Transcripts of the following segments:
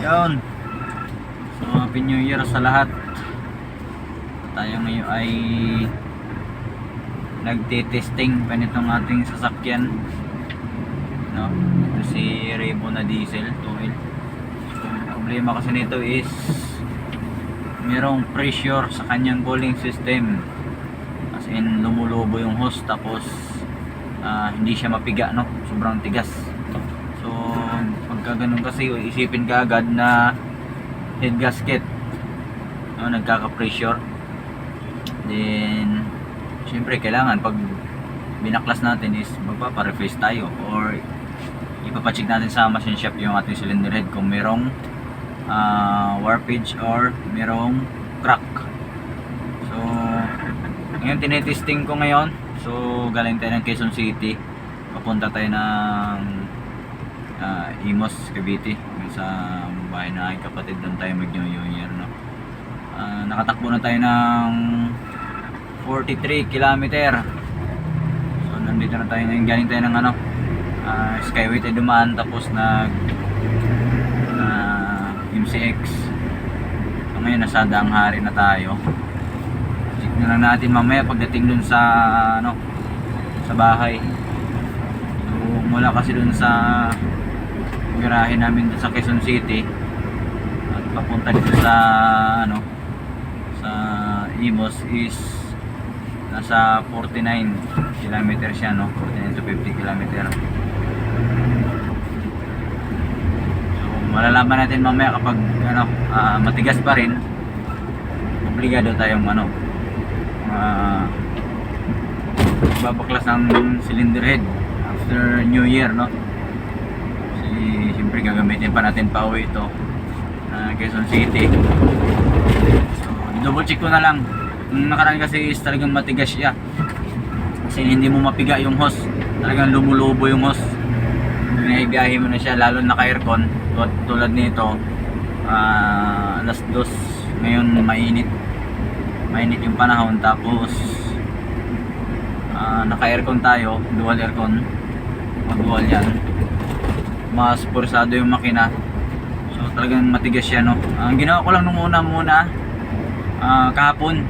Yun. So happy new year sa lahat. Tayo ngayon ay nagte-testing pa nitong ating sasakyan, no? Ito si Revo na diesel 2L. So ang problema kasi nito is merong pressure sa kanyang cooling system, as in lumulobo yung hose, tapos hindi siya mapiga, no? Sobrang tigas. So pagka ganun kasi, isipin ka agad na head gasket, no, nagkaka-pressure. Then syempre kailangan pag binaklas natin is magpapa-replace tayo or ipapacheck natin sa machine shop yung ating cylinder head kung merong warpage or merong crack. So ngayon tinetesting ko ngayon. So galing tayo ng Quezon City, papunta tayo ng Imos, Cavite, sa bahay na ay kapatid. Doon tayo mag New Year, no? Nakatakbo na tayo ng 43 kilometer. So nandito na tayo ngayon, galing tayo ng Skyway tayo dumaan, tapos nag MCX. So ngayon nasa Daang Hari na tayo. Check na lang natin mamaya pagdating dun sa sa bahay. So mula kasi dun sa garahe namin dun sa Quezon City at papunta dito sa sa Imos is nasa 49 km siya, no? 49 to 50 km. So malalaman natin mamaya kapag matigas pa rin, obligado tayong babaklas ng cylinder head after New Year, no? Kasi siyempre gagamitin pa natin pa uwi ito Quezon City. So double check ko na lang. Nung nakaraan kasi is talagang matigas siya, kasi hindi mo mapiga yung hose, talagang lumulobo yung hose. Naibiyahe mo na siya, lalo naka-aircon tulad nito. Alas 2 ngayon, mainit yung panahon, tapos naka-aircon tayo, dual aircon, mag-dual yan, mas pursado yung makina. So talagang matigas siya, no? Ang ginawa ko lang nung muna kahapon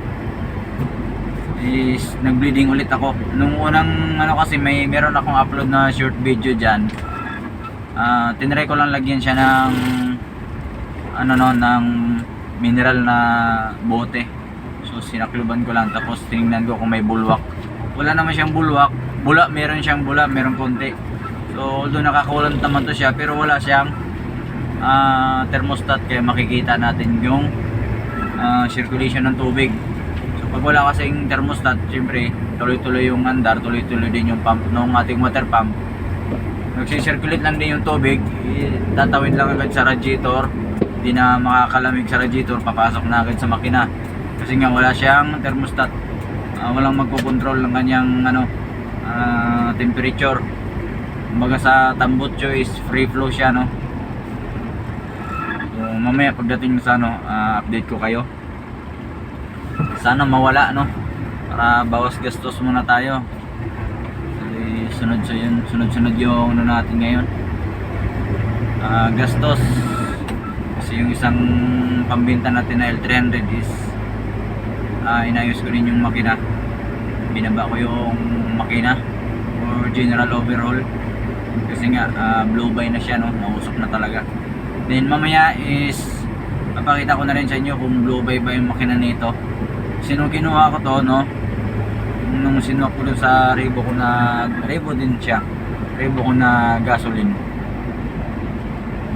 is nag-bleeding ulit ako. Nung unang kasi meron akong upload na short video dyan. Tinry ko lang lagyan siya ng ng mineral na bote. So sinakluban ko lang, tapos tingnan ko kung may bulwak. Wala naman siyang bulwak. Meron siyang bula, meron konti. So although nakakulant naman to siya, pero wala siyang thermostat, kaya makikita natin yung circulation ng tubig. Pag wala kasing thermostat, syempre tuloy-tuloy yung andar, tuloy-tuloy din yung pump ng ating water pump. Nagsisirculate lang din yung tubig, tatawid lang agad sa radiator, hindi na makakalamig sa radiator, papasok na agad sa makina. Kasi nga wala siyang thermostat, walang magkocontrol ng kanyang temperature. Kumbaga sa tambutso is free flow siya, no? So mamaya pagdating sa update ko kayo. Sana mawala, no? Para bawas gastos muna tayo. Kasi sunod-sunod yung natin ngayon. Gastos. Kasi yung isang pambinta natin na L300 is inayos ko rin yung makina. Binaba ko yung makina for general overhaul. Kasi nga blow by na siya, no? Nausok na talaga. Then mamaya is papakita ko na rin sa inyo kung blow by ba yung makina nito. Nung kinuha ko to, no, nung sinuha ko dun sa Revo ko na Revo din siya, Revo ko na gasoline,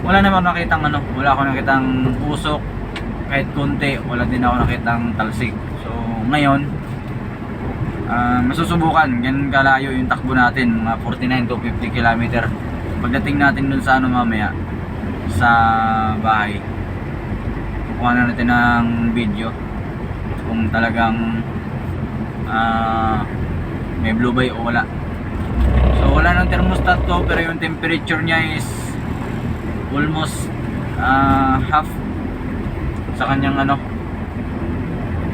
wala naman nakitang wala ako nakitang usok kahit konti, wala din ako nakitang talsik. So ngayon masusubukan, ganun kalayo yung takbo natin, mga 49 to 50 km. Pagdating natin dun sa mamaya sa bahay, kukuha na natin ng video kung talagang may blue by o wala. So wala nang thermostat to, pero yung temperature niya is almost half sa kanyang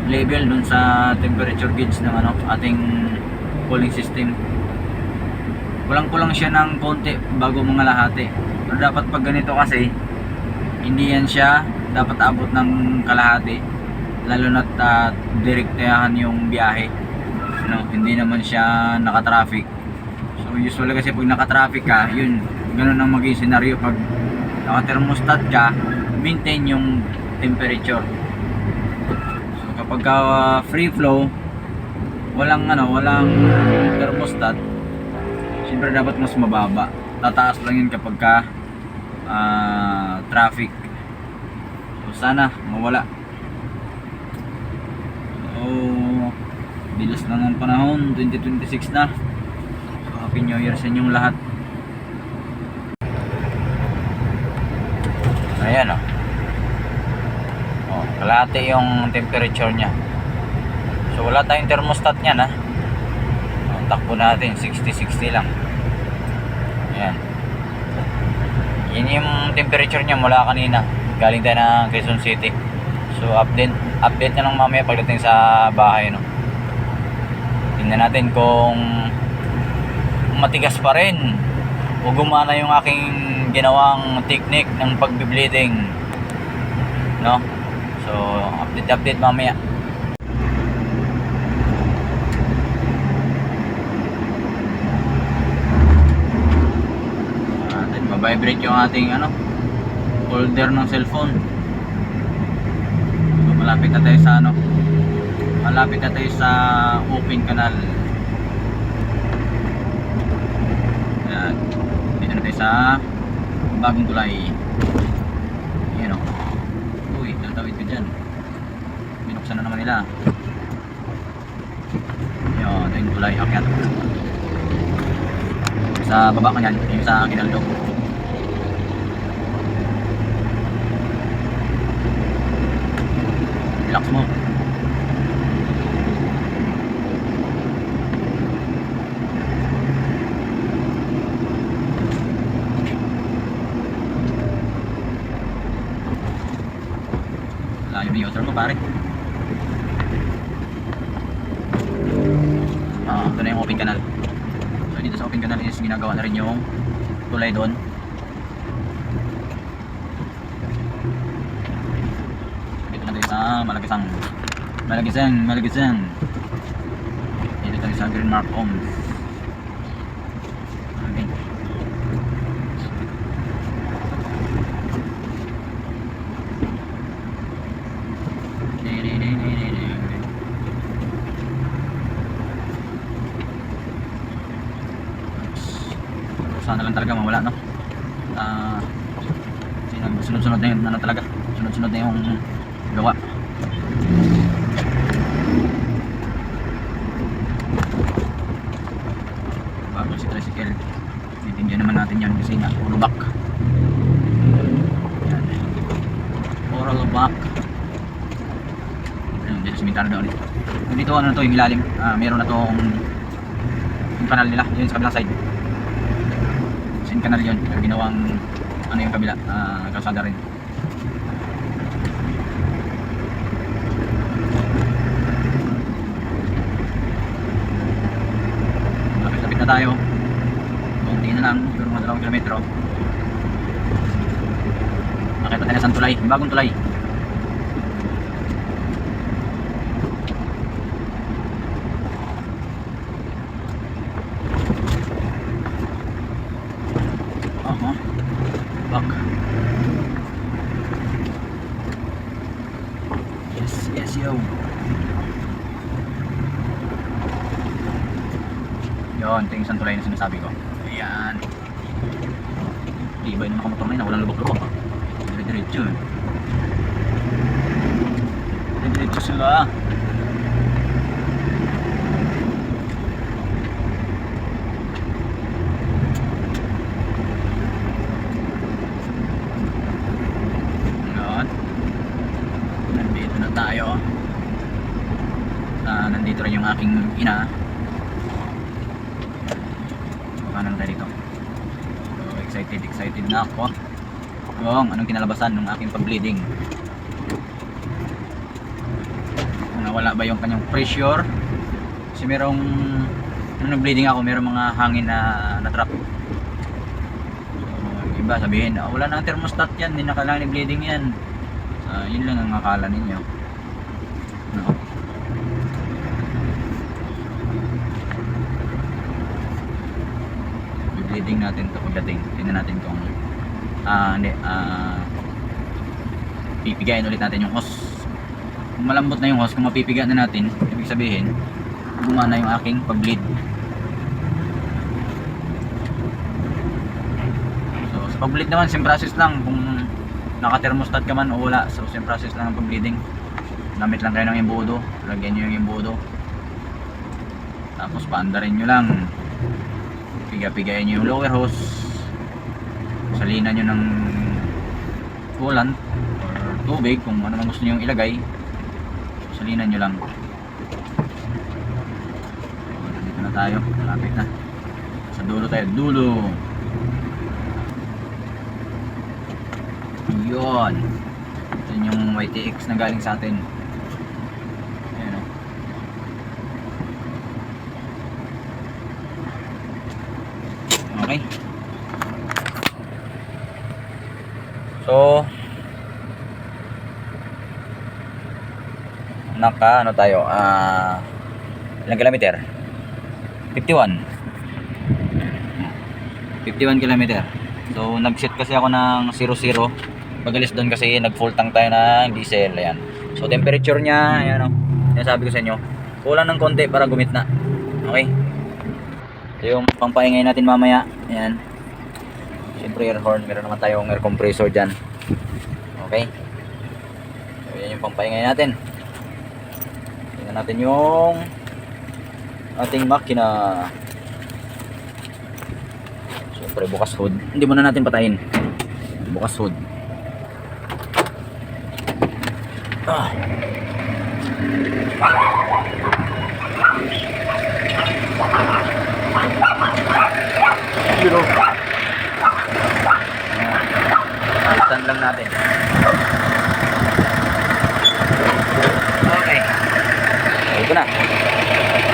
level dun sa temperature gauge ng ating cooling system. Kulang-kulang siya ng konti bago mga lahati. Pero dapat pag ganito kasi hindi yan siya dapat abot ng kalahati, lalo na't direktahan yung biyahe, no? Hindi naman siya naka-traffic. So usually kasi pag naka-traffic ka, yun, ganun ang maging senaryo. Pag naka-thermostat ka, maintain yung temperature. So kapag free flow, walang thermostat, siyempre dapat mas mababa. Tataas lang yun kapag traffic. So sana mawala. So bilis na ng panahon, 2026 na. So happy new year sa inyong lahat. Ayan kalahati yung temperature nya. So wala tayong thermostat niyan takbo natin 60-60 lang. Ayan. Yan yung temperature niya mula kanina. Galing tayo ng Quezon City. So update na lang mamaya pagdating sa bahay, no. Tingnan natin kung matigas pa rin o gumana yung aking ginawang technique ng pagbi-bleeding, no. So update mamaya. Vibrate yung ating holder ng cellphone. So malapit na tayo sa open canal. Ayan. Dito na tayo sa bagong tulay. Ayan uy, tatawid ka dyan. Binuksan na naman nila. Ayan, ito yung tulay. Akyat sa baba ka yan, yung sa Ginaldo. Relax mo. Layo na yung motor mo, pare. Ito na yung open canal. So dito sa open canal is ginagawa na rin yung tulay doon. Malagisang dito tayo sa Green Mark Homes. Okay. Sana lang talaga mawala, no. Sunod-sunod na yung talaga. Sunod-sunod na yung gawa. Bago si tricycle, titingnan naman natin yan kasi nga puro back. Yan. Puro back. Ayun, dito simentado daw ulit. Dito na to yung ilalim, meron na tong yung kanal nila, yun sa kabilang side. Sin kanal yun, ginawang yung kabila, kalsada rin. Lapit na tayo. Kunti na lang, siguro mga 2 kilometro. Nakita tayo sa tulay, bagong tulay. Back. Yes yo. Yun, ito yung isang tulay na sinasabi ko. Ayan. Ibay na nakamotor na yun, walang lubak-lubak. Dire-diretso. Dire-diretso sila. Tayo nandito rin yung aking ina. Kanan tayo dito. So excited na ako kung anong kinalabasan ng aking pag-bleeding, kung nawala ba yung kanyang pressure kasi merong nung nag-bleeding ako merong mga hangin na trap. So iba sabihin, wala nang thermostat yan, hindi na kailangan i-bleeding yan. Yun lang ang akala ninyo, no? I-bleeding natin to pagdating. Tingnan natin kung pipigayin ulit natin yung hose. Kung malambot na yung hose, kung mapipiga na natin, ibig sabihin gumana yung aking pag-bleed. So sa pag-bleed naman, same process lang. Kung naka-thermostat ka man o wala, so same process lang ang pag-bleeding. Gamit lang kayo ng embudo, lagyan nyo yung embudo, tapos paandarin nyo lang, piga-pigayin nyo yung lower hose, salinan nyo ng coolant or tubig kung ano man gusto nyo ilagay, salinan nyo lang. Dito na tayo, malapit na sa dulo tayo, dulo. Yun, yun yung YTX na galing sa atin. Ayan, o. Okay, so naka ano tayo, ilang kilometer? 51 kilometer. So nag-set kasi ako ng 00 pagalis doon kasi nag full tank tayo ng diesel. Ayan, so temperature nya, ayan o, sabi ko sa inyo, kulang ng konti para gumit na. Okay, so yung pampaingay natin mamaya, ayan, siyempre air horn, meron naman tayong air compressor dyan. Okay, so yan yung pampaingay natin. Tingnan natin yung ating makina. Siyempre bukas hood, hindi muna natin patayin, bukas hood. Pero alitan lang natin. Okay, ito na.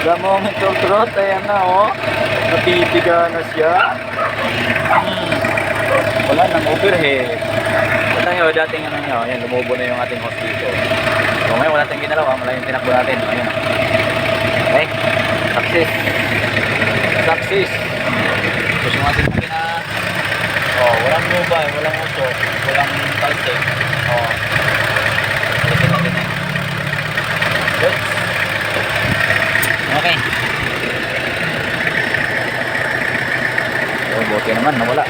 The moment of truth, ayan na, oh, napipiga na siya. Wala nang overhead. Ito tayo, dating ano nyo, ayan, lumubo na yung ating hose dito. So ngayon wala tayong ginalawa, wala yung tinakbo natin. Ayan. Okay, success. Success. Tapos yung ating makina, oh, walang mobile, walang uso, walang talsik. Oh, alisin natin eh. Good. Okay. So buti naman, nawala.